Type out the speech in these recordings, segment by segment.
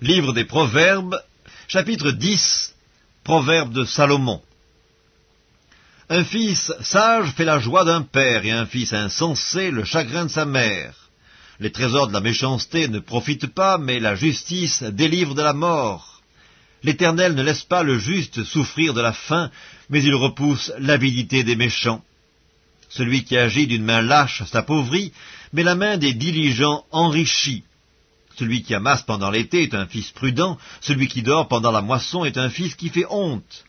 Livre des Proverbes, chapitre 10, Proverbe de Salomon. Un fils sage fait la joie d'un père, et un fils insensé le chagrin de sa mère. Les trésors de la méchanceté ne profitent pas, mais la justice délivre de la mort. L'Éternel ne laisse pas le juste souffrir de la faim, mais il repousse l'avidité des méchants. Celui qui agit d'une main lâche s'appauvrit, mais la main des diligents enrichit. Celui qui amasse pendant l'été est un fils prudent, celui qui dort pendant la moisson est un fils qui fait honte.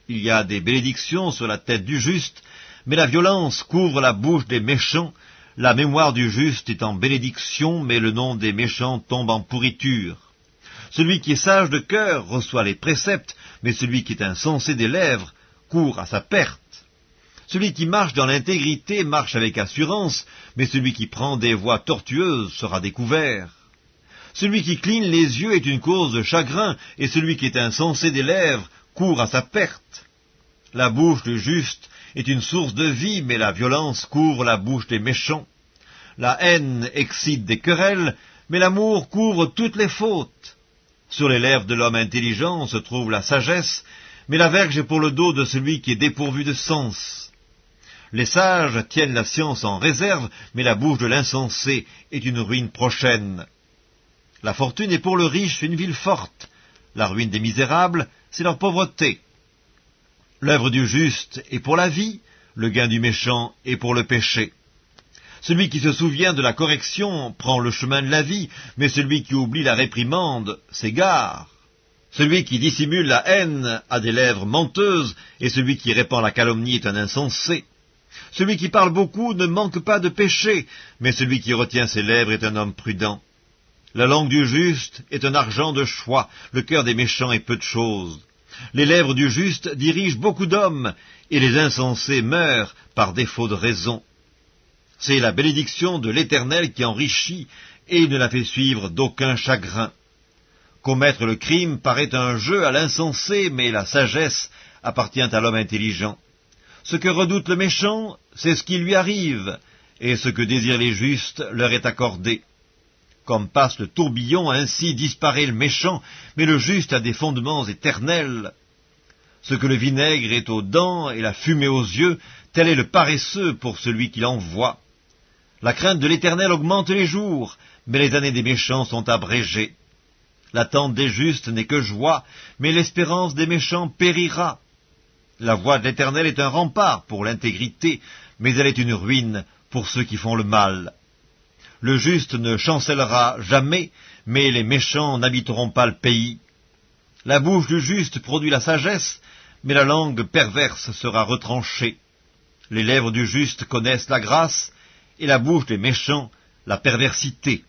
Il y a des bénédictions sur la tête du juste, mais la violence couvre la bouche des méchants. La mémoire du juste est en bénédiction, mais le nom des méchants tombe en pourriture. Celui qui est sage de cœur reçoit les préceptes, mais celui qui est insensé des lèvres court à sa perte. Celui qui marche dans l'intégrité marche avec assurance, mais celui qui prend des voies tortueuses sera découvert. Celui qui cligne les yeux est une cause de chagrin, et celui qui est insensé des lèvres court à sa perte. La bouche du juste est une source de vie, mais la violence couvre la bouche des méchants. La haine excite des querelles, mais l'amour couvre toutes les fautes. Sur les lèvres de l'homme intelligent se trouve la sagesse, mais la verge est pour le dos de celui qui est dépourvu de sens. Les sages tiennent la science en réserve, mais la bouche de l'insensé est une ruine prochaine. La fortune est pour le riche une ville forte. La ruine des misérables, c'est leur pauvreté. L'œuvre du juste est pour la vie, le gain du méchant est pour le péché. Celui qui se souvient de la correction prend le chemin de la vie, mais celui qui oublie la réprimande s'égare. Celui qui dissimule la haine a des lèvres menteuses, et celui qui répand la calomnie est un insensé. Celui qui parle beaucoup ne manque pas de péché, mais celui qui retient ses lèvres est un homme prudent. La langue du juste est un argent de choix, le cœur des méchants est peu de chose. Les lèvres du juste dirigent beaucoup d'hommes, et les insensés meurent par défaut de raison. C'est la bénédiction de l'Éternel qui enrichit, et il ne la fait suivre d'aucun chagrin. Commettre le crime paraît un jeu à l'insensé, mais la sagesse appartient à l'homme intelligent. Ce que redoute le méchant, c'est ce qui lui arrive, et ce que désirent les justes leur est accordé. Comme passe le tourbillon, ainsi disparaît le méchant, mais le juste a des fondements éternels. Ce que le vinaigre est aux dents et la fumée aux yeux, tel est le paresseux pour celui qui l'envoie. La crainte de l'Éternel augmente les jours, mais les années des méchants sont abrégées. L'attente des justes n'est que joie, mais l'espérance des méchants périra. La voie de l'Éternel est un rempart pour l'intégrité, mais elle est une ruine pour ceux qui font le mal. Le juste ne chancellera jamais, mais les méchants n'habiteront pas le pays. La bouche du juste produit la sagesse, mais la langue perverse sera retranchée. Les lèvres du juste connaissent la grâce, et la bouche des méchants la perversité.